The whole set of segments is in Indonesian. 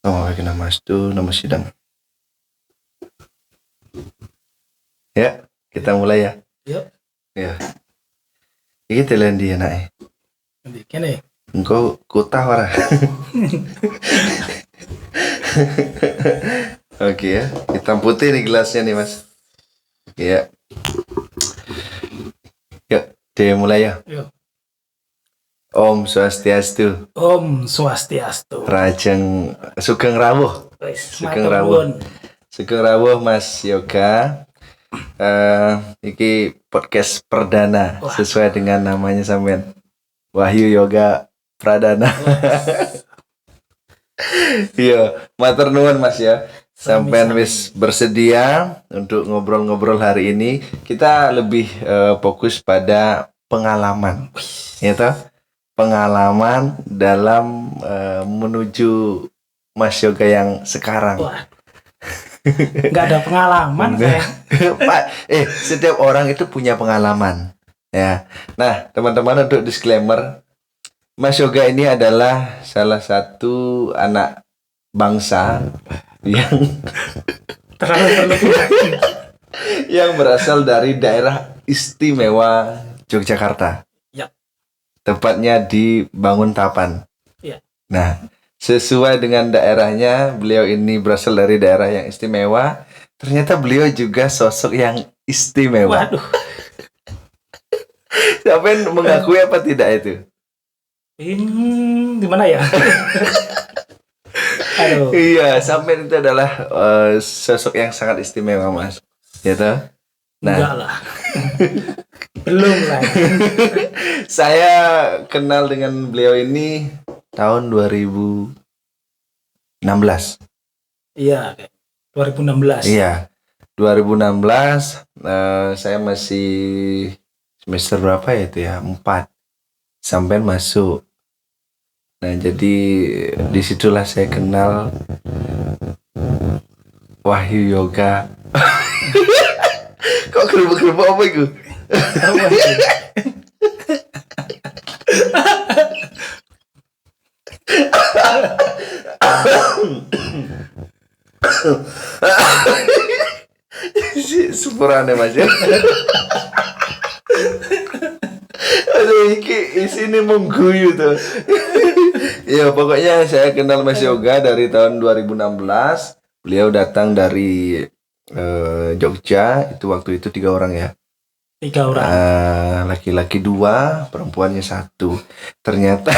Oh, Wahyu Namastu, nama sidang. Ya, kita mulai ya. Yuk. Ya. Iki telan dia naik. Bikin ya. Engkau kutah ora. Oke ya, hitam putih nih gelasnya nih mas. Ya. Yuk, dia mulai ya. Yuk. Om Swastiastu. Om Swastiastu. Rajeng Sugeng Rawuh. Sugeng Rawuh. Sugeng Rawuh Mas Yoga. Iki podcast perdana. Wah. Sesuai dengan namanya sampean. Wahyu Yoga Pradana. Iya, matur nuwun Mas ya. Sampean wis bersedia untuk ngobrol-ngobrol hari ini. Kita lebih fokus pada pengalaman. Ya toh? Pengalaman dalam menuju Mas Yoga yang sekarang. Wah. Nggak ada pengalaman saya. Pak, setiap orang itu punya pengalaman. Ya. Nah, teman-teman, untuk disclaimer, Mas Yoga ini adalah salah satu anak bangsa yang yang berasal dari daerah istimewa Yogyakarta. Ya. Tepatnya di Banguntapan. Ya. Nah, sesuai dengan daerahnya, beliau ini berasal dari daerah yang istimewa. Ternyata beliau juga sosok yang istimewa. Waduh. Sampai mengakui apa tidak itu? Di mana ya? Aduh. Iya, sampai itu adalah sosok yang sangat istimewa, Mas. Ya toh? Nah. Enggak lah. Belum lah. Saya kenal dengan beliau ini tahun 2016. Iya, 2016. Iya, 2016. Saya masih semester berapa ya itu ya? 4. Sampai masuk. Nah, jadi disitulah saya kenal Wahyu Yoga. Kok kerubuk-kerubuk apa itu? Sepurane Mas ya. Aduh, iki isine mengguyu tuh. Ya, pokoknya saya kenal Mas Yoga dari tahun 2016. Beliau datang dari Jogja. Itu waktu itu 3 orang ya. 3 orang. Laki-laki 2, perempuannya 1. Ternyata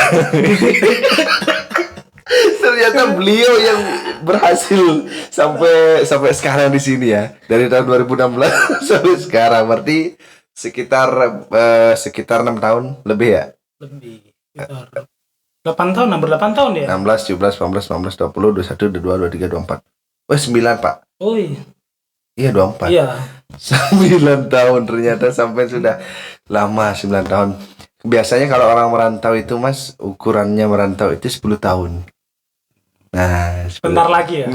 beliau yang berhasil sampai sekarang di sini ya. Dari tahun 2016 sampai sekarang, berarti sekitar 6 tahun lebih ya. Lebih. 8 tahun, hampir 8 tahun ya. 16, 17, 18, 19, 20, 21, 22, 23, 24. 9 Pak. Oh iya. Iya 24. Iya. 9 tahun ternyata sampai sudah lama 9 tahun. Biasanya kalau orang merantau itu Mas, ukurannya merantau itu 10 tahun. Nah, bentar lagi ya.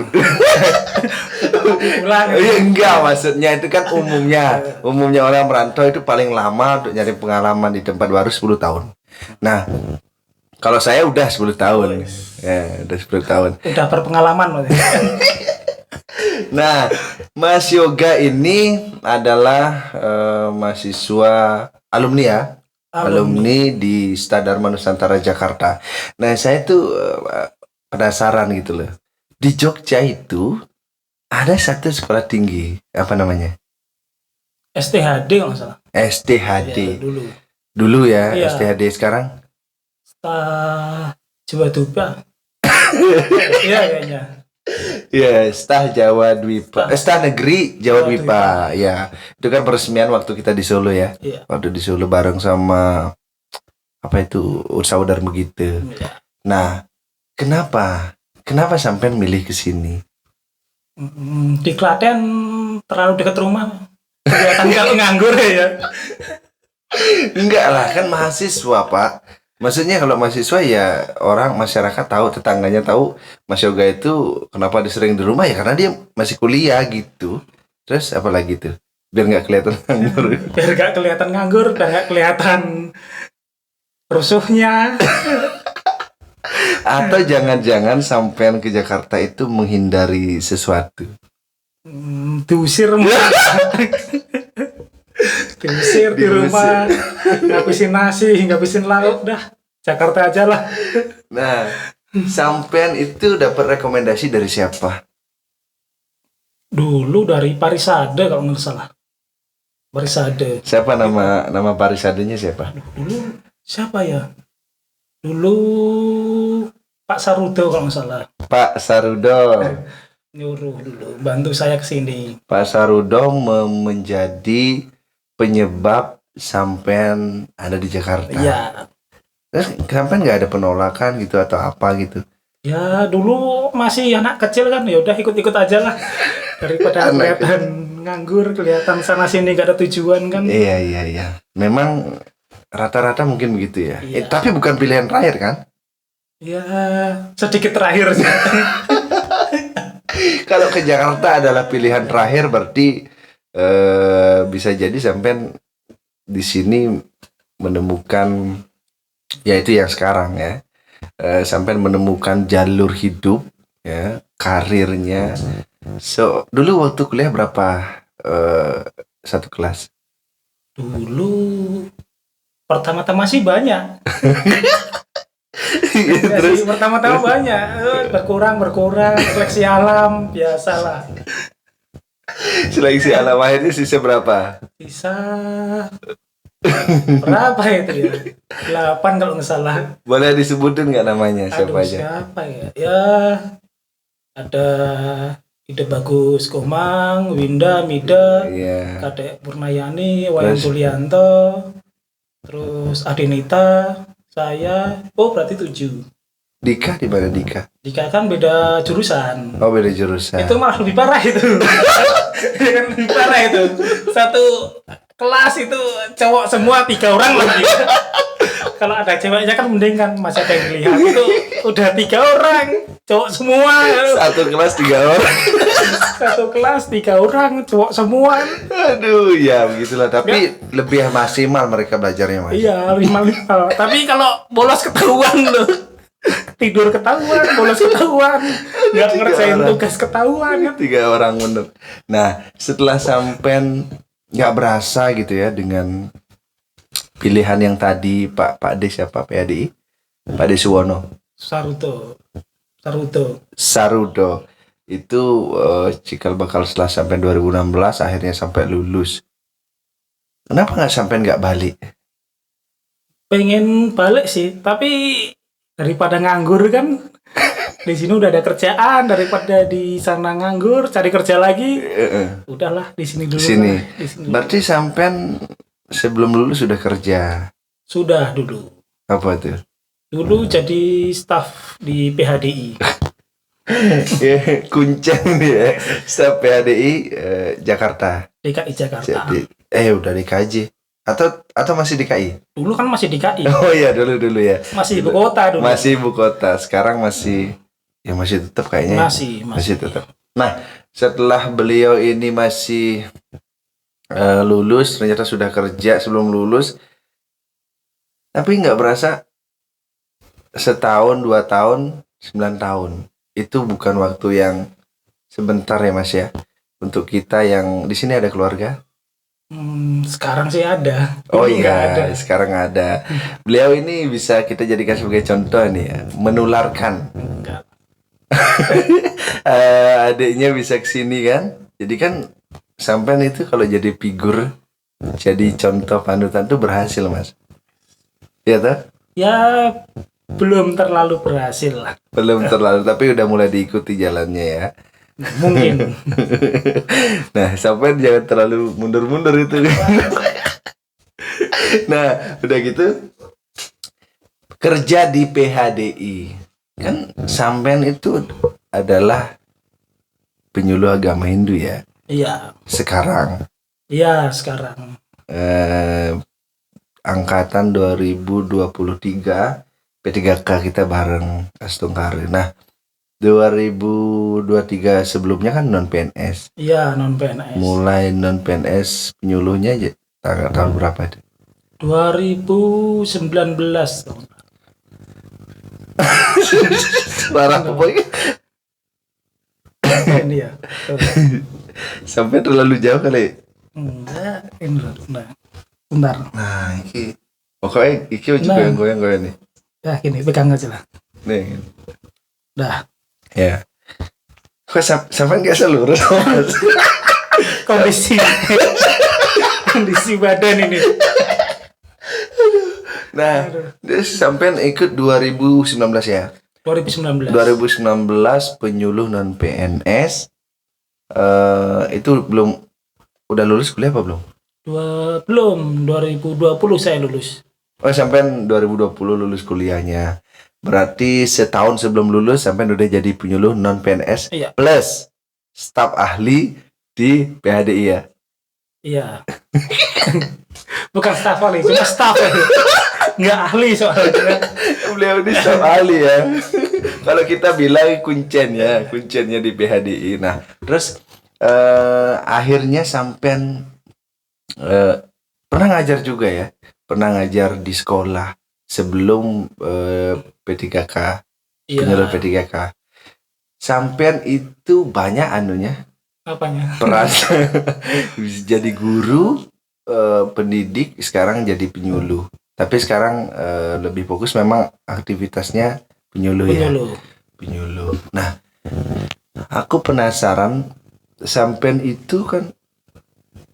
Iya, enggak, maksudnya itu kan umumnya orang merantau itu paling lama untuk nyari pengalaman di tempat baru 10 tahun. Nah, kalau saya udah 10 tahun. Ya, udah 10 tahun. Udah berpengalaman maksudnya. Nah, Mas Yoga ini adalah mahasiswa alumni ya. Alumni di Stadharma Nusantara Jakarta. Nah, saya tuh penasaran gitu loh. Di Jogja itu ada satu sekolah tinggi, apa namanya? STHD nggak salah. STHD. Ya, dulu ya, iya. STHD sekarang? Jawa Dwipa. Iya kayaknya. Ya, Jawa Dwipa. Stah Negeri Jawa Dwipa. Ya, itu kan peresmian waktu kita di Solo ya. Iya. Waktu di Solo bareng sama apa itu Ursaudar begitu. Iya. Nah, kenapa sampai milih ke sini? Di Klaten terlalu dekat rumah. Kelihatan kalau nganggur ya. Enggak lah, kan mahasiswa Pak. Maksudnya kalau mahasiswa ya orang masyarakat tahu, tetangganya tahu Mas Yoga itu kenapa disering di rumah ya karena dia masih kuliah gitu. Terus apa lagi tuh? Biar nggak kelihatan nganggur. Biar nggak kelihatan nganggur, biar nggak kelihatan rusuhnya. Atau jangan-jangan sampean ke Jakarta itu menghindari sesuatu? Diusir diusir di rumah, ngabisin nasi, ngabisin lauk, dah Jakarta aja lah. Nah, sampean itu dapat rekomendasi dari siapa? Dulu dari Parisade kalau nggak salah. Parisade. Siapa nama parisadenya siapa? Dulu siapa ya? Dulu Pak Sarudo kalau nggak salah. Pak Sarudo. Nyuruh dulu, bantu saya ke sini. Pak Sarudo menjadi penyebab sampean ada di Jakarta. Iya. Sampean nggak ada penolakan gitu atau apa gitu? Ya dulu masih anak kecil kan, ya udah ikut-ikut aja lah. Daripada kelihatan nganggur, kelihatan sana sini gak ada tujuan kan. Iya. Memang rata-rata mungkin begitu ya. Iya. Tapi bukan pilihan terakhir kan? Ya sedikit terakhir. Kalau ke Jakarta adalah pilihan terakhir, berarti bisa jadi sampean di sini menemukan, ya itu yang sekarang ya, sampean menemukan jalur hidup ya, karirnya. So dulu waktu kuliah berapa satu kelas? Dulu pertama-tama sih banyak. Terus Pertama-tama banyak, berkurang, seleksi alam, biasalah. seleksi alam akhirnya sisa berapa? Bisa berapa itu ya? 8 kalau nggak salah. Boleh disebutin nggak namanya siapa Aduh, aja? siapa ya? Ya ada Ide Bagus Komang, Winda, Mida, Iya. Kadek Purnayani, Wayan Terus? Julianto, terus Adinita, saya, berarti 7. Dika di mana Dika? Jika kan beda jurusan. Oh beda jurusan. Itu malah lebih parah itu. Kan lebih parah itu. Satu kelas itu cowok semua 3 orang lagi. Kalau ada ceweknya kan mending kan masih ada yang lihat. Itu udah 3 orang cowok semua. Satu kelas 3 orang. Satu kelas 3 orang cowok semua. Aduh ya begitulah. Tapi lebih maksimal mereka belajarnya mas. Iya 5. Tapi kalau bolos ketahuan loh. Tidur ketahuan, bolos ketahuan, nggak 3 ngerjain orang. tugas ketahuan kan. 3 orang bener. Nah setelah sampean nggak berasa gitu ya dengan pilihan yang tadi Pak D siapa PADI? Pak D Suwono. Sarudo itu cikal bakal setelah sampai 2016 akhirnya sampai lulus. Kenapa nggak balik? Pengen balik sih, tapi daripada nganggur kan, di sini udah ada kerjaan, daripada di sana nganggur cari kerja lagi, udahlah di sini dulu. Sini. Lah, di sini. Berarti sampean sebelum lulus sudah kerja. Sudah dulu. Apa tuh? Dulu jadi staf di PHDI. Kuncen nih ya. Staf PHDI Jakarta. DKI Jakarta. Jadi, udah DKJ atau masih DKI? Dulu kan masih DKI. Oh iya dulu ya. Masih ibu kota dulu. Masih ibu kota. Sekarang masih tetap kayaknya. Masih tetap. Nah, setelah beliau ini masih lulus, ternyata sudah kerja sebelum lulus. Tapi nggak berasa setahun, 2 tahun, 9 tahun. Itu bukan waktu yang sebentar ya Mas ya. Untuk kita yang di sini ada keluarga. Sekarang sih ada. Oh Dulu nggak ada. iya, sekarang ada. Beliau ini bisa kita jadikan sebagai contoh nih ya, menularkan. Enggak. Adiknya bisa kesini kan. Jadi kan sampean itu kalau jadi figur, jadi contoh panutan tuh berhasil Mas. Iya toh? Ya belum terlalu berhasil lah. Belum terlalu, tapi udah mulai diikuti jalannya ya. Mungkin. Nah, sampai jangan terlalu mundur-mundur itu. Nah, udah gitu kerja di PHDI. Kan sampean itu adalah penyuluh agama Hindu ya. Iya. Sekarang Iya, sekarang. Angkatan 2023 P3K kita bareng Astungkari. Nah, 2023 sebelumnya kan non PNS. Iya, non PNS. Mulai non PNS penyuluhnya tahun berapa itu? 2019. Parah pokoknya. Ini ya. Sampai terlalu jauh kali. Enggak, ini loh. Bentar. Nah, iki pokoknya iki juga Nah. goyang-goyang nih. Ya gini, pegang aja lah. Nih. Dah. Ya. Kok sampai nggak seluruh Mas? Kondisi kondisi badan ini. Nah, dia sampai ikut 2019 ya. 2019. 2019 penyuluh non PNS. Itu belum udah lulus kuliah apa belum? Belum, 2020 saya lulus. Oh, sampai 2020 lulus kuliahnya. Berarti setahun sebelum lulus sampai udah jadi penyuluh non PNS Iya. plus staf ahli di PHDI ya. Iya. Bukan staf ahli, cuma staf aja. Nggak ahli soalnya. Beliau ini staf ahli ya. Kalau kita bilang kuncennya di PHDI. Nah, terus akhirnya sampean pernah ngajar juga ya. Pernah ngajar di sekolah sebelum P3K, penyuluh Iya. P3K. Sampean itu banyak anunya Apanya? peran jadi guru, pendidik, sekarang jadi penyuluh. Tapi sekarang lebih fokus memang aktivitasnya penyuluh ya. Penyuluh. Nah, aku penasaran, sampean itu kan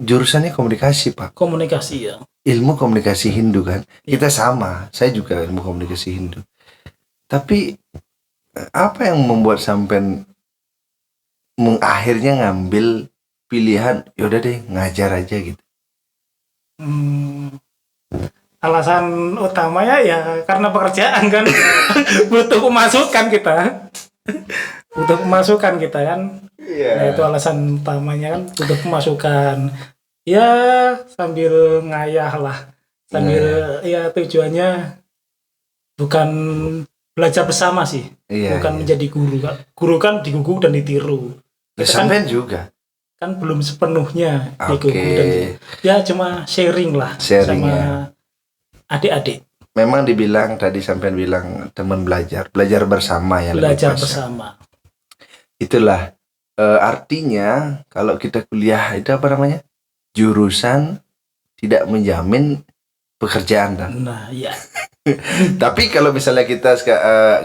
jurusannya komunikasi, Pak. Komunikasi ya. Ilmu komunikasi Hindu kan. Kita sama, saya juga ilmu komunikasi Hindu. Tapi apa yang membuat sampean akhirnya ngambil pilihan yaudah deh ngajar aja gitu? Alasan utamanya ya karena pekerjaan kan. Butuh pemasukan kita. Butuh pemasukan kita kan. Nah, itu alasan utamanya kan, butuh pemasukan. Ya sambil ngayah lah. Sambil ya tujuannya bukan belajar bersama sih. Bukan menjadi guru kan. Guru kan digugu dan ditiru. Sampean juga Kan belum sepenuhnya digugu Oke. dan ya cuma sharing lah Sharing, sama ya. adik-adik. Memang dibilang tadi sampean bilang teman belajar bersama ya, lebih Belajar pas. bersama. Itulah artinya kalau kita kuliah itu apa namanya? Jurusan tidak menjamin pekerjaan kan. Nah, iya. Tapi kalau misalnya kita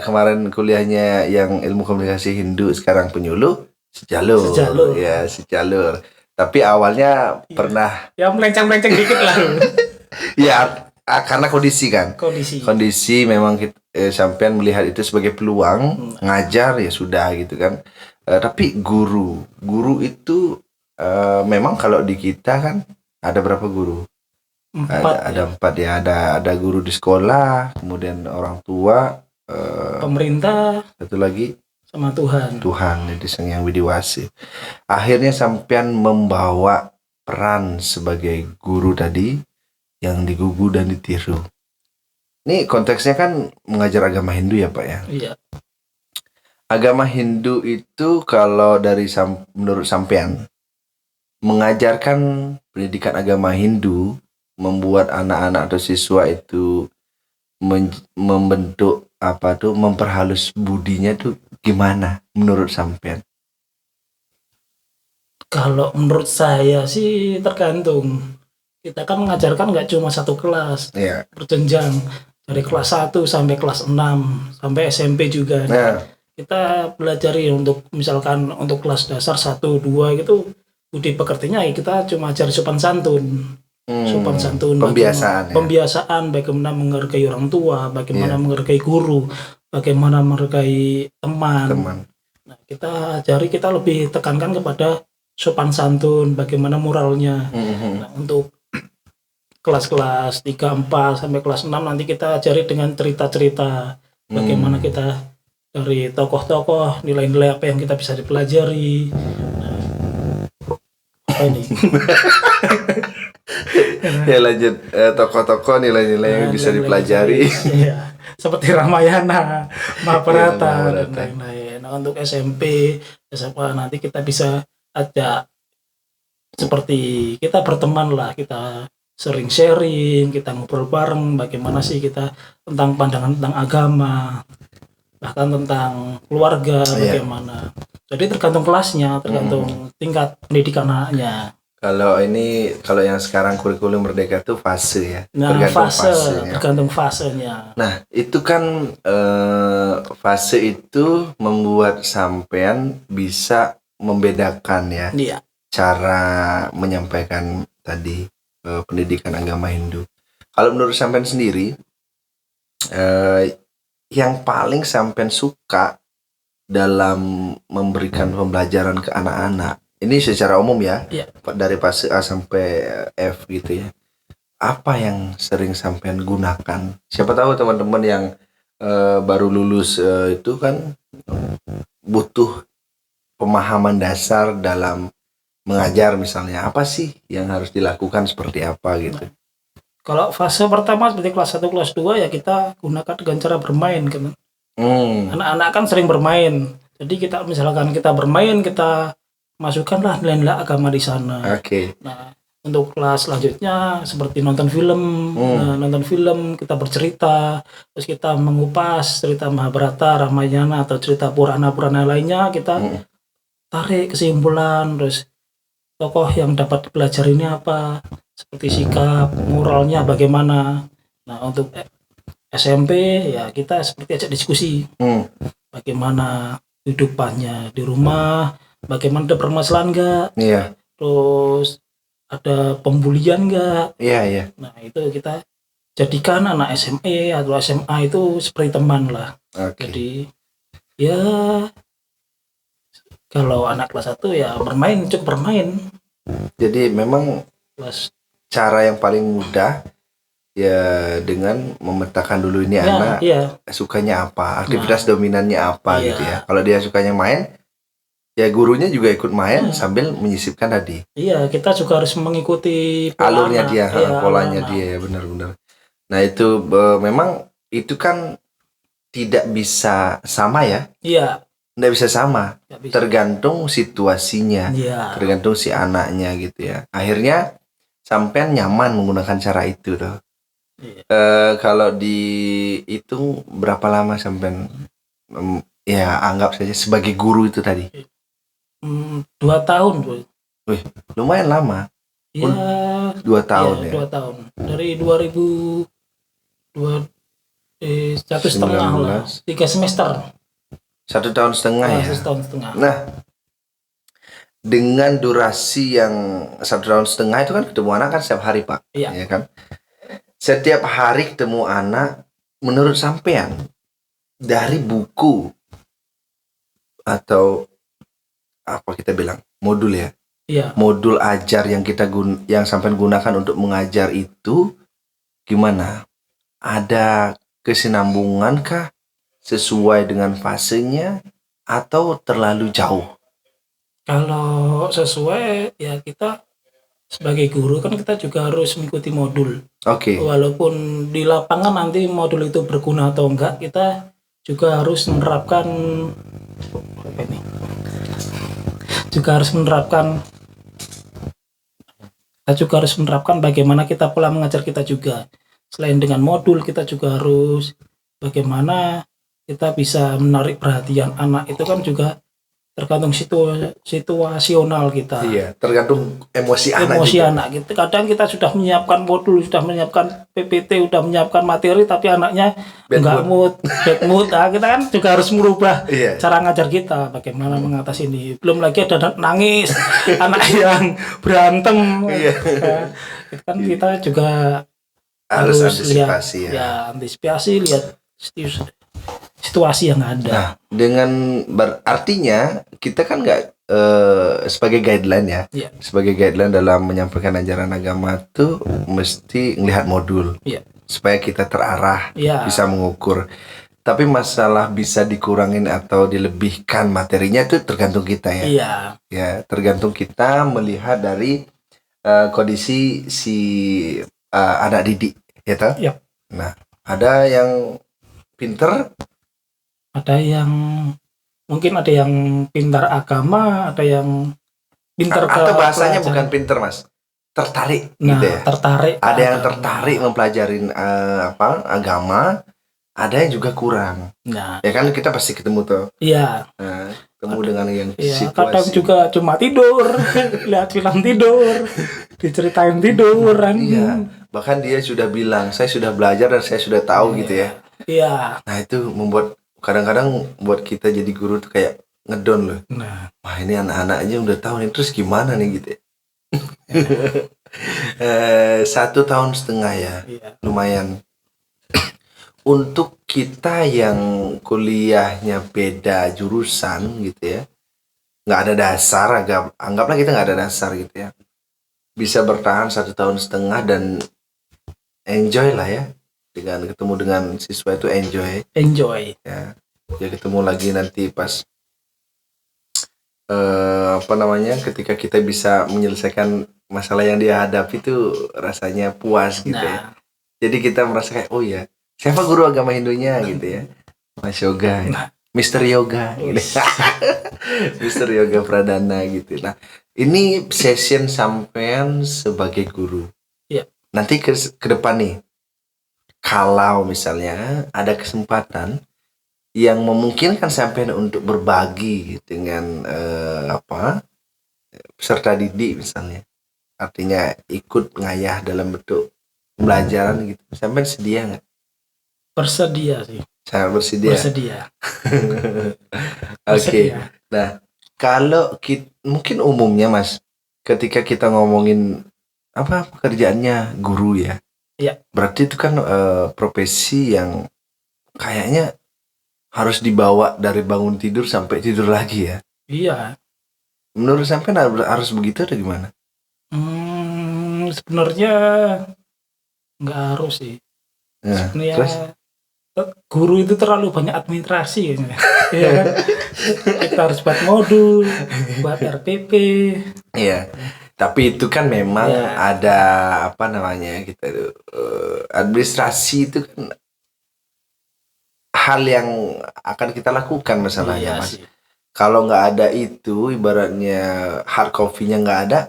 kemarin kuliahnya yang ilmu komunikasi Hindu, sekarang penyuluh, sejalur. Ya, sejalur. Tapi awalnya pernah Ya melenceng-melenceng dikit lah. ya karena kondisi kan. Kondisi memang kita, sampean melihat itu sebagai peluang ngajar ya sudah gitu kan. Tapi guru itu memang kalau di kita kan ada berapa guru? Ada 4 ya. Ada guru di sekolah, kemudian orang tua, pemerintah, satu lagi sama Tuhan. jadi Sang Yang Widi Wasi. Akhirnya sampean membawa peran sebagai guru tadi yang digugu dan ditiru. Ini konteksnya kan mengajar agama Hindu ya, Pak ya. Iya. Agama Hindu itu kalau dari menurut sampean mengajarkan pendidikan agama Hindu, membuat anak-anak atau siswa itu membentuk memperhalus budinya tuh gimana menurut sampean? Kalau menurut saya sih tergantung. Kita kan mengajarkan nggak cuma satu kelas, berjenjang dari kelas 1 sampai kelas 6 sampai SMP juga. Kita pelajari untuk misalkan untuk kelas dasar 1, 2 gitu budi pekertinya kita cuma ajar sopan santun. Sopan santun, pembiasaan bagaimana menghargai orang tua, bagaimana menghargai guru, bagaimana menghargai teman. Nah, kita lebih tekankan kepada sopan santun, bagaimana moralnya. Nah, untuk kelas-kelas 3, 4 sampai kelas 6 nanti kita ajari dengan cerita-cerita bagaimana kita dari tokoh-tokoh, nilai-nilai apa yang kita bisa dipelajari. Ini. Ya lanjut, tokoh-tokoh nilai-nilai yang bisa dipelajari. Iya. Seperti Ramayana, Mahabharata dan lain-lain. Nah, untuk SMP, SMA nanti kita bisa ada seperti kita berteman lah, kita sering sharing, kita ngobrol bareng bagaimana sih kita tentang pandangan tentang agama. bahkan tentang keluarga bagaimana. Jadi tergantung kelasnya, tergantung tingkat pendidikan anaknya. Kalau yang sekarang kurikulum Merdeka itu fase ya, Nah, tergantung fase, fasenya. tergantung fasenya. Nah, itu kan fase itu membuat sampean bisa membedakan ya Iya. cara menyampaikan tadi pendidikan agama Hindu. Kalau menurut sampean sendiri, yang paling sampean suka dalam memberikan pembelajaran ke anak-anak, ini secara umum ya, Iya. dari fase A sampai F gitu ya. Apa yang sering sampean gunakan? Siapa tahu teman-teman yang baru lulus itu kan butuh pemahaman dasar dalam mengajar misalnya. Apa sih yang harus dilakukan seperti apa gitu? Kalau fase pertama seperti kelas 1, kelas 2 ya kita gunakan dengan cara bermain kan. Anak-anak kan sering bermain. Jadi misalkan kita bermain, kita masukkanlah nilai-nilai agama di sana. Oke. Nah, untuk kelas selanjutnya seperti nonton film. Nah, nonton film kita bercerita, terus kita mengupas cerita Mahabharata, Ramayana atau cerita Purana-Purana lainnya, kita tarik kesimpulan, terus tokoh yang dapat dipelajari ini apa, seperti sikap, moralnya bagaimana. Nah, untuk SMP ya kita seperti ajak diskusi. Bagaimana kehidupannya di rumah, bagaimana ada permasalahan enggak? Iya. Terus ada pembulian enggak? Iya. Nah, itu kita jadikan anak SMA atau SMA itu seperti teman lah. Oke. Jadi ya kalau anak kelas 1 ya bermain, cukup bermain. Jadi memang cara yang paling mudah ya dengan memetakan dulu ini anak sukanya apa, aktivitas dominannya apa gitu ya. Kalau dia sukanya main, ya gurunya juga ikut main sambil menyisipkan tadi. Iya, kita juga harus mengikuti alurnya dia, polanya dia ya, benar-benar. Nah itu memang itu kan tidak bisa sama ya. Iya. Nggak bisa sama, tergantung situasinya, tergantung si anaknya gitu ya. Akhirnya sampean nyaman menggunakan cara itu tuh. Kalau dihitung berapa lama sampean ya anggap saja sebagai guru itu tadi? 2 tahun. Wih, lumayan lama. Iya. 2 tahun ya. 2 tahun. Dari 2002 1,5 lah, 3 semester. 1,5 tahun ya. 1,5 tahun. Nah, dengan durasi yang 1,5 tahun itu kan ketemu anak kan setiap hari Pak, ya kan? Setiap hari ketemu anak, menurut sampean dari buku atau apa kita bilang modul ya? Iya. Modul ajar yang yang sampean gunakan untuk mengajar itu gimana? Ada kesinambungan kah? Sesuai dengan fasenya atau terlalu jauh? Kalau sesuai ya kita sebagai guru kan kita juga harus mengikuti modul. Oke. Walaupun di lapangan nanti modul itu berguna atau enggak, kita juga harus menerapkan bagaimana kita pola mengajar kita juga. Selain dengan modul, kita juga harus bagaimana kita bisa menarik perhatian anak, itu kan juga tergantung situasional kita. Iya, tergantung emosi anak gitu. Kadang kita sudah menyiapkan modul, sudah menyiapkan PPT, sudah menyiapkan materi, tapi anaknya bad mood. Nah, kita kan juga harus merubah cara ngajar kita, bagaimana mengatasi ini. Belum lagi ada nangis, anak yang berantem. Itu kan kita juga harus antisipasi antisipasi, lihat situasi yang ada. Nah, dengan artinya kita kan nggak sebagai guideline ya, sebagai guideline dalam menyampaikan ajaran agama tuh mesti melihat modul supaya kita terarah, bisa mengukur. Tapi masalah bisa dikurangin atau dilebihkan materinya itu tergantung kita ya. Ya, tergantung kita melihat dari kondisi si anak didik, ya toh? Nah, ada yang pinter, ada yang mungkin ada yang pintar agama, ada yang pintar atau bahasanya bukan pinter Mas, tertarik gitu ya. Tertarik. Ada yang tertarik mempelajarin agama, ada yang juga kurang. Nah, Ya kan kita pasti ketemu tuh. iya. Nah, ketemu dengan yang Iya, kadang situasi. juga cuma tidur, lihat film tidur, diceritain tidur kan. Iya, bahkan dia sudah bilang, saya sudah belajar dan saya sudah tahu gitu ya. Iya. Nah itu membuat kadang-kadang buat kita jadi guru tuh kayak ngedon loh. Nah, Wah ini anak-anak aja udah tahu nih, terus gimana nih gitu ya. 1,5 tahun ya, iya. lumayan. Untuk kita yang kuliahnya beda jurusan gitu ya, nggak ada dasar, anggaplah kita nggak ada dasar gitu ya, bisa bertahan 1,5 tahun dan enjoy lah ya, dengan ketemu dengan siswa itu Enjoy. ya. Ya ketemu lagi nanti pas apa namanya, ketika kita bisa menyelesaikan masalah yang dia hadapi itu rasanya puas gitu ya. Nah, Jadi kita merasa kayak, oh ya, siapa guru agama Hindunya gitu ya, Mas Yoga, Mister Yoga gitu. Mister Yoga Pradana gitu. Nah ini session sampean sebagai guru. Iya. Nanti ke depan nih, kalau misalnya ada kesempatan yang memungkinkan sampean untuk berbagi dengan peserta didik misalnya, artinya ikut ngayah dalam bentuk pembelajaran gitu, sampean sedia nggak? bersedia sih. Sangat bersedia. Bersedia. Oke. Bersedia. Nah kalau mungkin umumnya Mas, ketika kita ngomongin apa pekerjaannya guru ya, Iya. berarti itu kan profesi yang kayaknya harus dibawa dari bangun tidur sampai tidur lagi ya. Iya. Menurut sampean harus begitu atau gimana? Sebenarnya nggak harus sih. Nah, Sebenarnya terus guru itu terlalu banyak administrasi kayaknya. Iya kan? Kita harus buat modul, buat RPP. iya. Tapi itu kan memang Ya. ada apa namanya, kita administrasi itu kan hal yang akan kita lakukan masalahnya Iya Mas. sih. Kalau nggak ada itu, ibaratnya hard copy-nya nggak ada,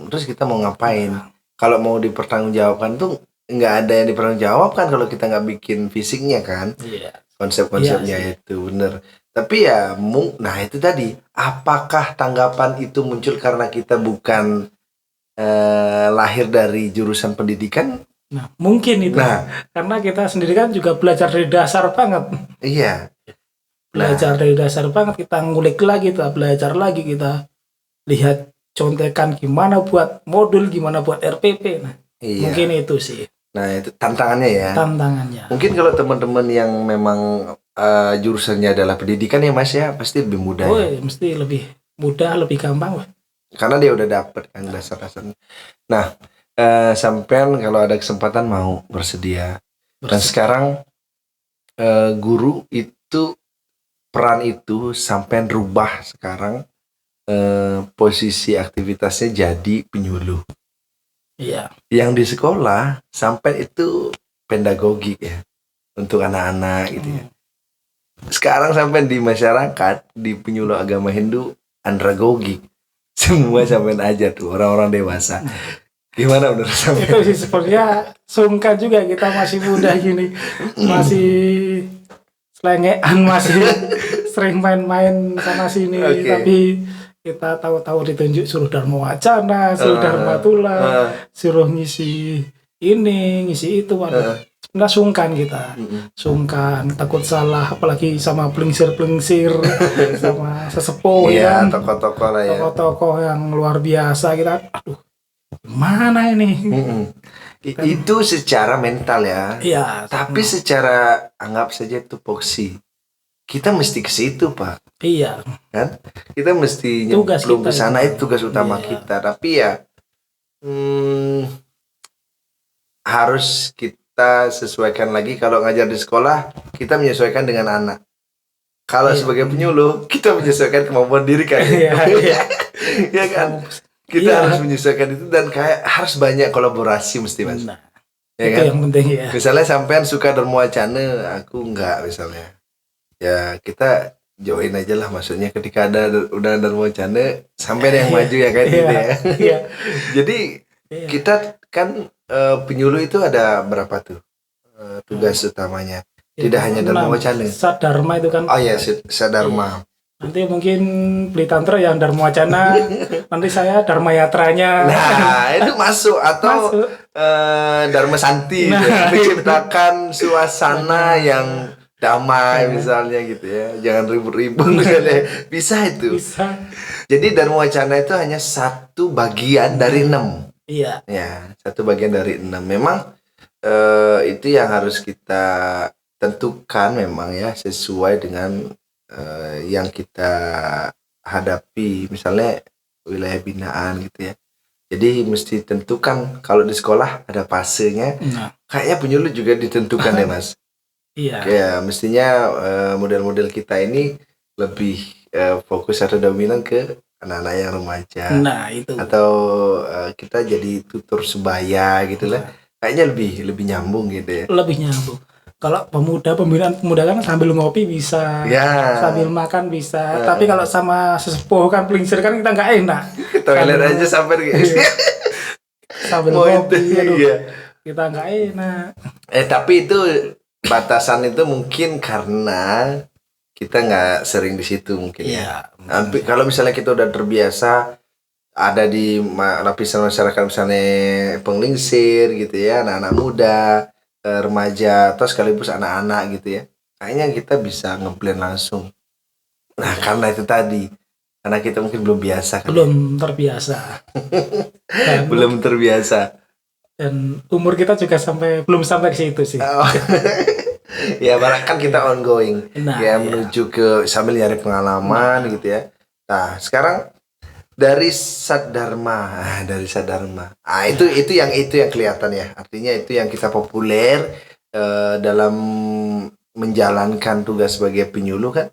terus kita mau ngapain? Kalau mau dipertanggungjawabkan tuh nggak ada yang dipertanggungjawabkan kalau kita nggak bikin fisiknya kan, Iya. konsep-konsepnya Iya sih. itu bener. Tapi ya, nah itu tadi, apakah tanggapan itu muncul karena kita bukan lahir dari jurusan pendidikan? Nah, mungkin itu. Nah, Karena kita sendiri kan juga belajar dari dasar banget. iya. Nah, Belajar dari dasar banget, kita ngulik lagi, kita belajar lagi, kita lihat contekan gimana buat modul, gimana buat RPP. Nah, iya. mungkin itu sih Nah itu tantangannya ya. tantangannya. Mungkin kalau teman-teman yang memang jurusannya adalah pendidikan ya Mas ya, pasti lebih mudah Oh, ya. mesti lebih mudah, lebih gampang. Wah. Karena dia udah dapet kan dasar-dasarnya. Nah, sampean kalau ada kesempatan mau bersedia. Dan sekarang guru itu, peran itu sampean rubah sekarang, posisi aktivitasnya jadi penyuluh. Iya. Yang di sekolah sampean itu pedagogik ya, untuk anak-anak gitu ya. Sekarang sampean di masyarakat, di penyuluh agama Hindu, andragogik. Semua sampean aja tuh orang-orang dewasa. Gimana menurut sampean? Itu sih sebenarnya sungkan juga, kita masih muda gini, masih selengean, masih sering main-main sana sini. Oke. Tapi kita tahu-tahu ditunjuk suruh Dharma Wacana, suruh Dharma Tula, suruh ngisi ini, ngisi itu. Waduh, sebenarnya sungkan kita, sungkan, takut salah, apalagi sama pelingsir-pelingsir, sama sesepuh Iya, ya, tokoh-tokoh lah ya. tokoh-tokoh yang luar biasa. Kita, aduh, mana ini? Itu secara mental ya. Iya. Tapi secara, anggap saja tupoksi, kita mesti ke situ Pak. Iya. Kan? Kita mesti Tugas nyemplung kita ke sana, itu. itu tugas utama Iya. kita. Tapi ya harus kita sesuaikan lagi. Kalau ngajar di sekolah, kita menyesuaikan dengan anak. Kalau Iya. sebagai penyuluh, kita menyesuaikan kemampuan diri kan. Iya, iya. Ya kan? Kita Iya. harus menyesuaikan itu, dan kayak harus banyak kolaborasi mesti Mas. Nah, Ya itu kan? yang penting ya. Misalnya sampean suka Dharma Wacana, aku enggak misalnya. Ya kita join aja lah, maksudnya ketika udah Dharma Wacana, sampean yang maju ya kan gitu ya. Iya. Jadi Iya. kita kan penyuluh itu ada berapa tuh tugas utamanya? Tidak hanya Dharma 6. Wacana. Sadharma itu kan. Oh ya, Sadharma. Nanti mungkin beli tantra yang Dharma Wacana, nanti saya Dharma Yatranya. Nah, itu masuk atau Masuk. Dharma Santi Nah, gitu. Menciptakan suasana yang damai misalnya gitu ya. Jangan ribut-ribut misalnya. Bisa itu. Bisa. Jadi Dharma Wacana itu hanya satu bagian dari 6. Iya. Ya, satu bagian dari 6. Memang itu yang harus kita tentukan memang ya sesuai dengan yang kita hadapi, misalnya wilayah binaan gitu ya. Jadi mesti tentukan, kalau di sekolah ada fasenya. Nah, Kayaknya penyuluh juga ditentukan ya Mas. iya. Ya mestinya model-model kita ini lebih fokus atau dominan ke anak-anak yang remaja. Nah, itu. Atau kita jadi tutor sebaya gitu lah. Kayaknya lebih nyambung gitu ya. Lebih nyambung. Kalau pembinaan pemuda kan sambil ngopi bisa, Ya. sambil makan bisa. Tapi kalau sama sesepuh kan pelingsir kan kita nggak enak. Ke toilet aja sampai Sambil mau ngopi, itu, aduh, iya. kita nggak enak. Tapi itu batasan itu mungkin karena kita nggak sering di situ mungkin ya. Tapi kalau misalnya kita udah terbiasa ada di lapisan masyarakat, misalnya penglingsir gitu ya, anak-anak muda, remaja, atau sekaligus anak-anak gitu ya, kayaknya kita bisa ngeblend langsung. Nah karena itu tadi, karena kita mungkin belum biasa kan. Belum terbiasa. Dan, Belum terbiasa. dan umur kita juga belum sampai ke situ sih. Oh. Ya barang kan kita ongoing. Nah, Ya iya. menuju ke sambil nyari pengalaman gitu ya. Nah sekarang dari Sadharma, itu yang kelihatan ya. Artinya itu yang kita populer dalam menjalankan tugas sebagai penyuluh kan.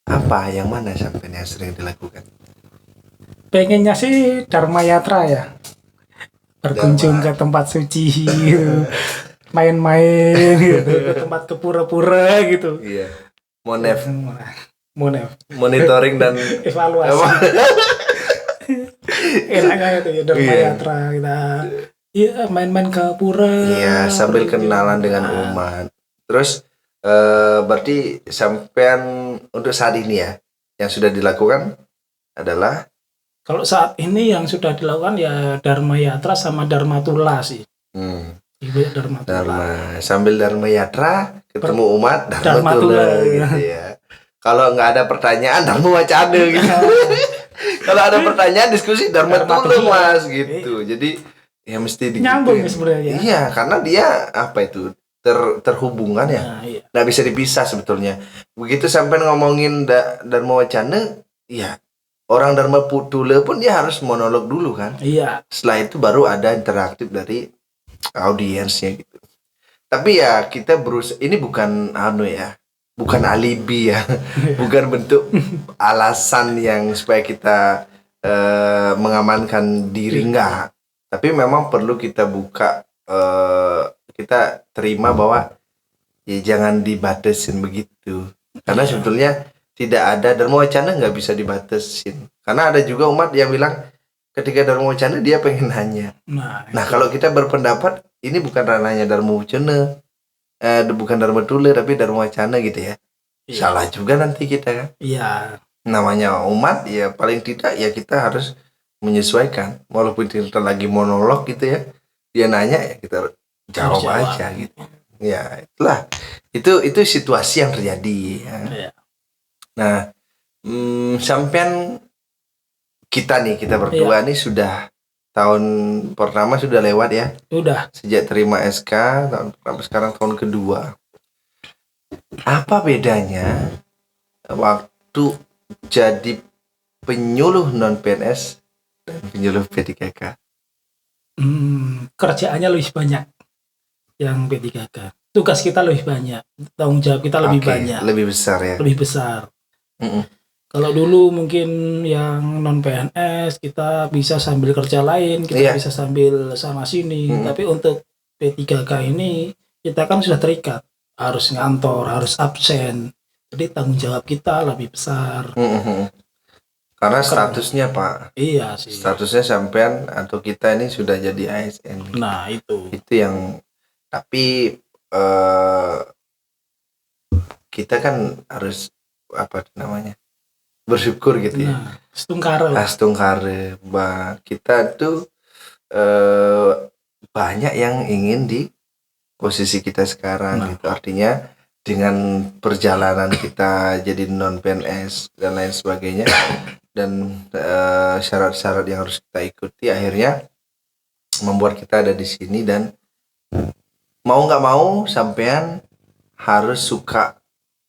Apa yang mana sampai yang sering dilakukan? Pengennya sih Dharma Yatra ya. Berkunjung ke tempat suci gitu. Main-main gitu, ke tempat ke pura-pura gitu. Iya. Monef, monitoring dan evaluasi. Enaknya itu ya Dharma Iya. Yatra kita. Iya, main-main ke pura. Iya, sambil kenalan dengan umat. Terus berarti sampean untuk saat ini ya yang sudah dilakukan adalah Kalau saat ini yang sudah dilakukan ya Dharma Yatra sama Dharma Tula sih. Ibu Dharma Tula. Sambil Dharma Yatra ketemu umat Dharma Dharma Tula Tula, gitu ya. Kalau nggak ada pertanyaan Dharma Wacana gitu. Kalau ada pertanyaan diskusi Dharma Dharma Tula Tula. Mas gitu. Jadi ya mesti Nyambung ya sebenarnya. Iya, karena dia apa itu terhubungan ya. Nah, iya. Nggak bisa dipisah sebetulnya. Begitu sampai ngomongin Dharma Wacana, ya orang Dharma Tula pun dia harus monolog dulu kan. Iya. Setelah itu baru ada interaktif dari audiensnya gitu. Tapi ya kita berusaha, ini bukan bukan alibi ya, bukan bentuk alasan yang supaya kita mengamankan diri, enggak. Tapi memang perlu kita buka, kita terima bahwa ya jangan dibatasin begitu. Karena sebetulnya tidak ada Dharma Wacana nggak bisa dibatasin. Karena ada juga umat yang bilang ketika Dharma Wacana dia pengen nanya. Nah kalau kita berpendapat ini bukan ranahnya Dharma Wacana, bukan Dharma Tula tapi Dharma Wacana gitu ya. Iya. Salah juga nanti kita kan. Iya. Namanya umat ya paling tidak ya kita harus menyesuaikan. Walaupun kita lagi monolog gitu ya, dia nanya ya kita jawab aja gitu. Ya itulah, itu situasi yang terjadi ya. Iya. Nah sampean kita berdua nih sudah tahun pertama sudah lewat ya. Udah. Sejak terima SK tahun pertama, sekarang tahun kedua. Apa bedanya waktu jadi penyuluh non PNS dan penyuluh P3K? Kerjaannya lebih banyak yang P3K. Tugas kita lebih banyak, tanggung jawab kita lebih banyak, lebih besar ya. lebih besar. Kalau dulu mungkin yang non PNS kita bisa sambil kerja lain, kita bisa sambil sana sini. Tapi untuk P3K ini kita kan sudah terikat, harus ngantor, harus absen. Jadi tanggung jawab kita lebih besar. Karena statusnya Pak. Iya sih. Statusnya sampean atau kita ini sudah jadi ASN. Nah itu yang tapi kita kan harus apa namanya bersyukur gitu ya. Nah, setungkara lah. Astungkare, kita tuh banyak yang ingin di posisi kita sekarang Nah. gitu. Artinya dengan perjalanan kita jadi non PNS dan lain sebagainya dan syarat-syarat yang harus kita ikuti akhirnya membuat kita ada di sini, dan mau nggak mau sampean harus suka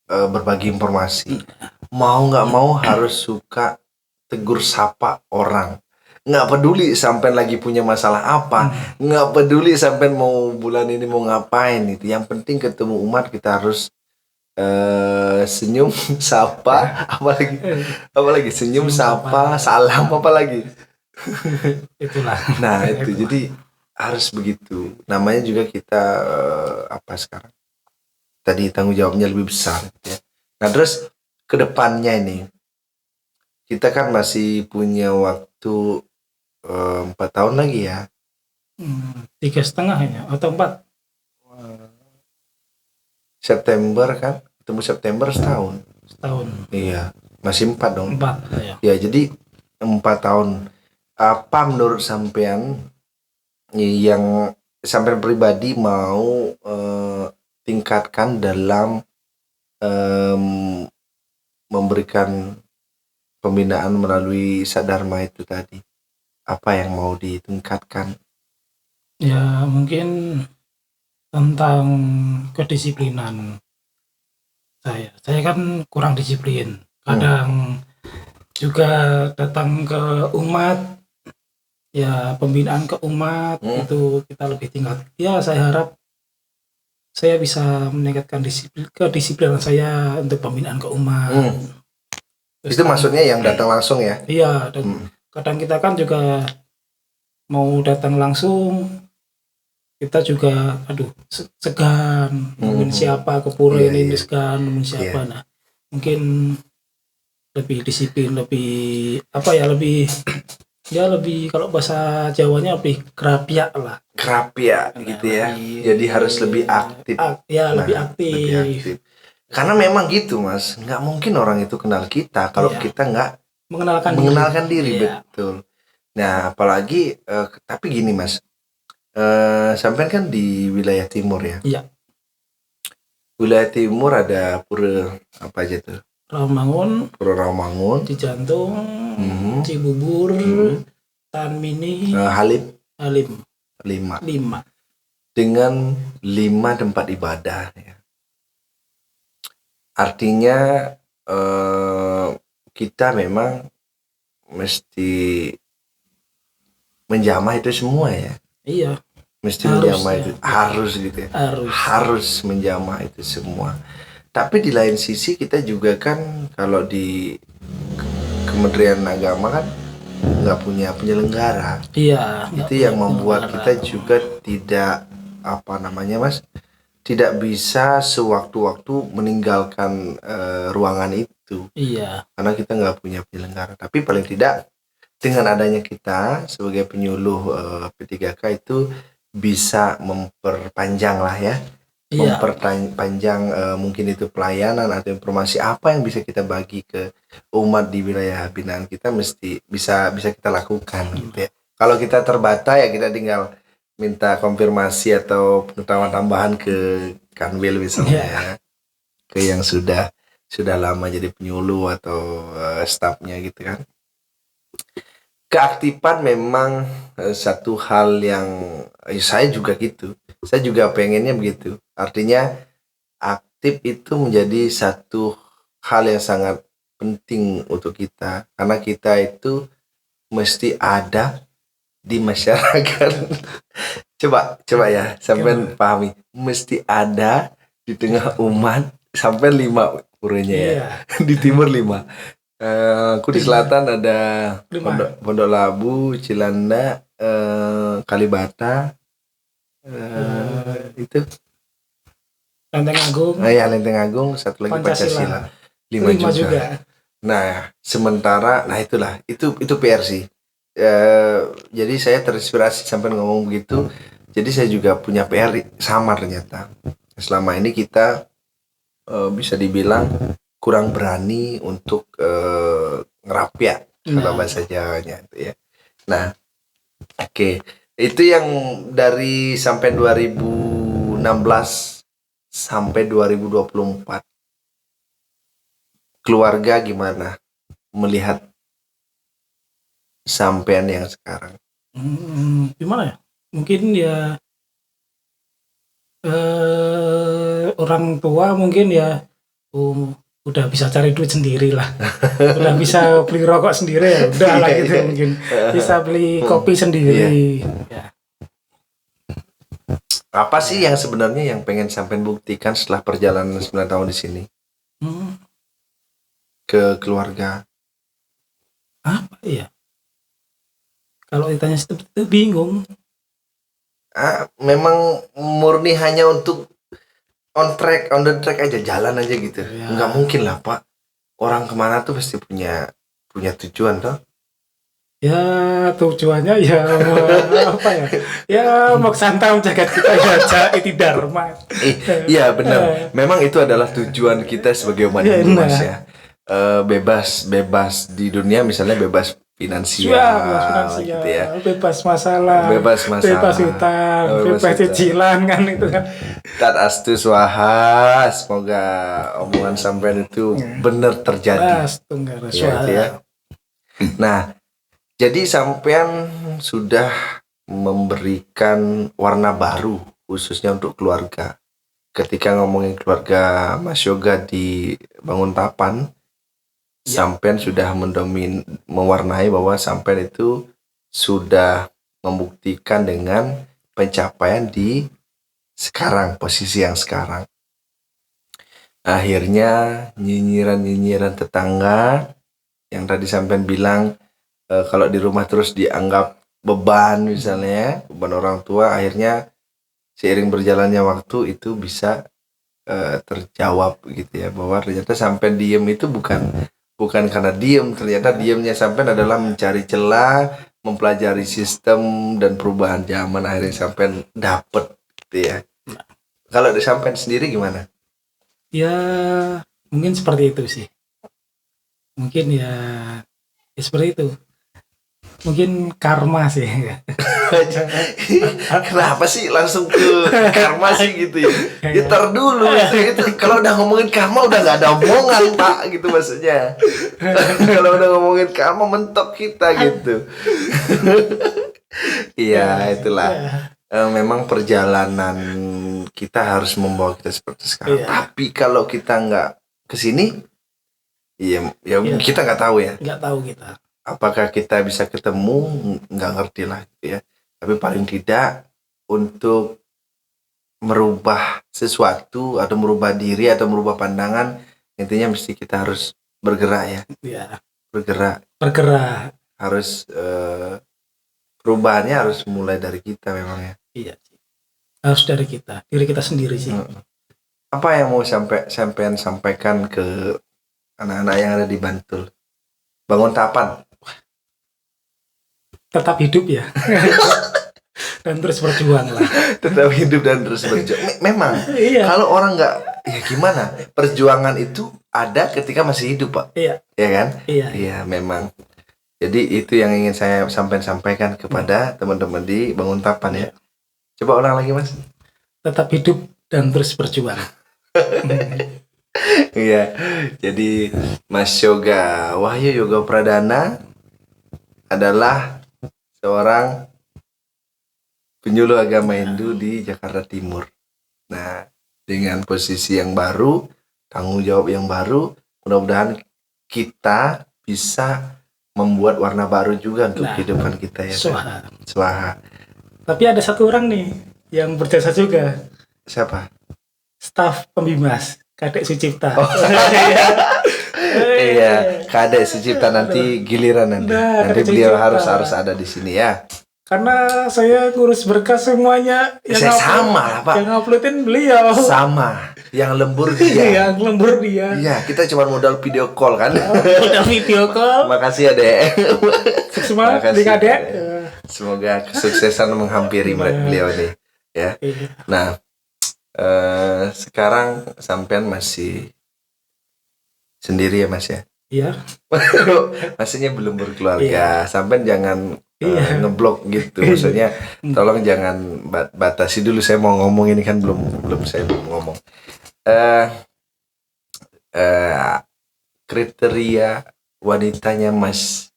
berbagi informasi, mau nggak mau harus suka tegur sapa orang, nggak peduli sampean lagi punya masalah apa, nggak peduli sampean mau bulan ini mau ngapain, itu yang penting ketemu umat kita harus senyum sapa, apalagi senyum sapa, salam, apalagi Itulah. nah itu jadi harus begitu, namanya juga kita apa sekarang tadi tanggung jawabnya lebih besar gitu ya. Nah terus kedepannya ini kita kan masih punya waktu 4 tahun lagi ya. 3,5 ya atau 4 September kan, ketemu September setahun. Iya, masih 4 dong. 4 ya. Ya jadi 4 tahun. Apa menurut sampean yang sampean pribadi mau tingkatkan dalam memberikan pembinaan melalui Sadharma itu tadi? Apa yang mau ditingkatkan? Ya mungkin tentang kedisiplinan saya kan kurang disiplin, kadang juga datang ke umat ya, pembinaan ke umat itu kita lebih tingkat ya. Saya harap saya bisa meningkatkan kedisiplinan saya untuk pembinaan ke umat. Itu maksudnya yang datang langsung ya? Iya, dan kadang kita kan juga mau datang langsung, kita juga segan mungkin siapa ke pura ini segan mungkin siapa. Nah mungkin lebih disiplin, lebih apa ya, lebih kalau bahasa Jawanya lebih kerapiak lah, kerapiak gitu ya, jadi harus lebih aktif lebih aktif. Karena memang gitu mas, nggak mungkin orang itu kenal kita kalau kita nggak mengenalkan diri. Betul. Nah apalagi tapi gini mas, sampean kan di wilayah timur ya. Iya. Wilayah timur ada pura apa aja tuh? Pura Rawamangun, Cijantung, Cibubur, Tanmini, Halim. 5 dengan 5 tempat ibadah ya. Artinya kita memang mesti menjamah itu semua ya. Iya. Mesti menjamah itu harus gitu ya. Harus menjamah itu semua. Tapi di lain sisi kita juga kan kalau di Kementerian Agama kan nggak punya penyelenggara. Iya. Itu yang membuat kita juga tidak apa namanya mas, tidak bisa sewaktu-waktu meninggalkan ruangan itu. Iya. Karena kita nggak punya penyelenggara. Tapi paling tidak dengan adanya kita sebagai penyuluh P3K itu bisa memperpanjang lah ya. Memperpanjang mungkin itu pelayanan atau informasi apa yang bisa kita bagi ke umat di wilayah binaan kita, mesti bisa kita lakukan gitu ya. Kalau kita terbata ya kita tinggal minta konfirmasi atau pengetahuan tambahan ke Kanwil misalnya ya, ke yang sudah lama jadi penyuluh atau stafnya gitu kan. Keaktifan memang satu hal yang saya juga gitu. Saya juga pengennya begitu. Artinya aktif itu menjadi satu hal yang sangat penting untuk kita. Karena kita itu mesti ada di masyarakat. Coba ya, sampai pahami. Mesti ada di tengah umat sampai 5 puranya ya. Di timur 5. Aku di selatan ada Pondok Labu, Cilanda, Kalibata, itu Lenteng Agung. Lenteng Agung, satu lagi Pancasila. 5 juga. Nah, sementara itulah itu PR sih. Jadi saya terinspirasi sampai ngomong begitu. Jadi saya juga punya PR sama ternyata. Selama ini kita bisa dibilang kurang berani untuk ngerapia kalau bahasa Jawanya itu ya. Nah, oke. Itu yang dari sampai 2016 sampai 2024. Keluarga gimana melihat sampean yang sekarang? Gimana ya? Mungkin ya orang tua mungkin ya udah bisa cari duit sendiri lah. Udah bisa beli rokok sendiri ya. Udah lah gitu mungkin. Bisa beli kopi sendiri. Ya. Apa sih yang sebenarnya yang pengen sampean buktikan setelah perjalanan 9 tahun di sini ke keluarga? Apa ya? Kalau ditanya seperti itu bingung. Memang murni hanya untuk on the track aja, jalan aja gitu. Ya. Nggak mungkin lah Pak. Orang kemana tuh pasti punya tujuan toh. Ya tujuannya ya apa ya? Ya mau santam jagat kita ya itu dharma. Iya benar. Memang itu adalah tujuan kita sebagai umat Hindu Mas ya. Bebas di dunia, misalnya bebas finansial gitu ya. Bebas masalah, bebas utang, bebas cicilan kan itu kan. Tat astu swaha, semoga omongan sampean itu benar terjadi. Ya. Nah, jadi sampean sudah memberikan warna baru khususnya untuk keluarga. Ketika ngomongin keluarga Mas Yoga di Banguntapan, sampean sudah mewarnai bahwa sampean itu sudah membuktikan dengan pencapaian di sekarang, posisi yang sekarang. Akhirnya nyinyiran tetangga yang tadi sampean bilang kalau di rumah terus dianggap beban misalnya, beban orang tua, akhirnya seiring berjalannya waktu itu bisa terjawab gitu ya, bahwa ternyata sampean diem itu bukan karena diem, ternyata diemnya sampean adalah mencari celah, mempelajari sistem dan perubahan zaman, akhirnya sampean dapet gitu ya. Kalau di sampean sendiri gimana? Ya mungkin seperti itu sih. Mungkin ya seperti itu. Mungkin karma sih. Kenapa sih langsung ke karma sih gitu ya? Gitar dulu itu. Kalau udah ngomongin karma udah nggak ada omongan Pak gitu maksudnya. Kalau udah ngomongin karma mentok kita gitu. Iya itulah. Memang perjalanan kita harus membawa kita seperti sekarang. Tapi kalau kita nggak kesini, ya kita nggak tahu ya. Nggak tahu kita. Apakah kita bisa ketemu, nggak ngerti lah gitu ya. Tapi paling tidak untuk merubah sesuatu atau merubah diri atau merubah pandangan, intinya mesti kita harus bergerak ya. Iya. Bergerak. Harus perubahannya harus mulai dari kita memang ya. Iya. Harus dari kita, diri kita sendiri sih. Apa yang mau sampean sampaikan ke anak-anak yang ada di Bantul? Banguntapan. Tetap hidup ya. Dan terus berjuang lah. Tetap hidup dan terus berjuang. Memang kalau orang nggak, ya gimana? Perjuangan itu ada ketika masih hidup Pak. Iya. Ya kan? Iya. Memang. Jadi itu yang ingin saya sampaikan kepada teman-teman di Banguntapan ya. Coba ulang lagi Mas. Tetap hidup dan terus berjuang. Iya. Jadi Mas Yoga Wahyu Yoga Pradana adalah seorang penyuluh agama Hindu di Jakarta Timur. Nah, dengan posisi yang baru, tanggung jawab yang baru, mudah-mudahan kita bisa membuat warna baru juga untuk kehidupan kita ya. Swaha. Tapi ada satu orang nih yang berjasa juga. Siapa? Staf pembimbas, Kadek Sucipta. Iya, Kadek Sucipta nanti giliran nanti beliau harus ada di sini ya. Karena saya ngurus berkas semuanya. Saya sama lah Pak. Yang uploadin beliau. Sama. Yang lembur dia. Iya, kita cuma modal video call kan. Modal video call. Makasih ya Dek. Sukses Dek. Semoga kesuksesan menghampiri beliau nih ya. Nah, Sekarang sampean masih sendiri ya Mas ya? Iya. Maksudnya belum berkeluarga. Sampean jangan ngeblok gitu. Maksudnya tolong jangan batasi dulu, saya mau ngomong ini kan belum saya ngomong. Kriteria wanitanya Mas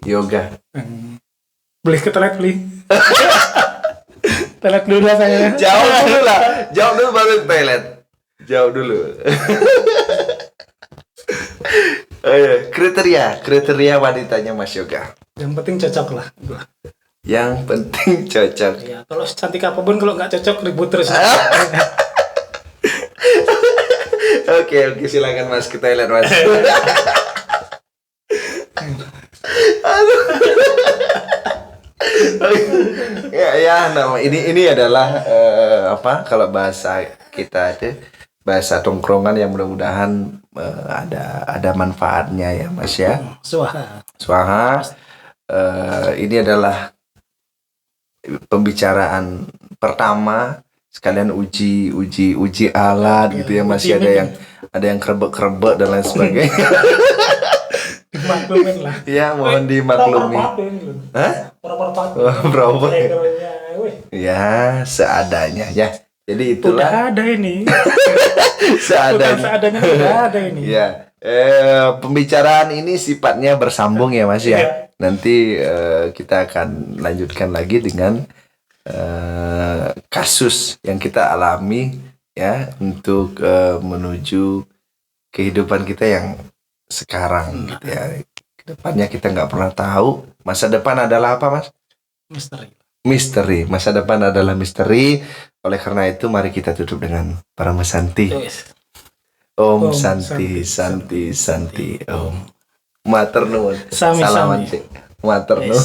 Yoga. Beli ke toilet beli. Toilet dulu lah saya. Jauh dulu baru ke toilet. Jauh dulu. Kriteria wanitanya Mas Yoga. Yang penting cocok lah. Yang penting cocok. Ya, kalau cantik apapun kalau nggak cocok ribut terus. Oke, silakan Mas ke toilet Mas. ya, nama ini adalah kalau bahasa kita itu bahasa tongkrongan yang mudah-mudahan ada manfaatnya ya Mas ya. Swaha. Ini adalah pembicaraan pertama, sekalian uji alat gitu ya, masih ada yang kerebek dan lain sebagainya. Dimaklumin lah. Ya, mohon dimaklumi. Hah? Berapa? Ya, seadanya ya. Jadi itulah. Udah ada ini. Seadanya udah ada ini. Ya. Pembicaraan ini sifatnya bersambung ya Mas ya. Iya. Nanti kita akan lanjutkan lagi dengan kasus yang kita alami ya, untuk menuju kehidupan kita yang sekarang gitu ya. Kedepannya kita nggak pernah tahu. Masa depan adalah apa Mas? Misteri. Masa depan adalah misteri. Oleh karena itu mari kita tutup dengan Parama Santi. Om Santi Santi Santi Om. Matur nuwun. Sami. Matur nuwun.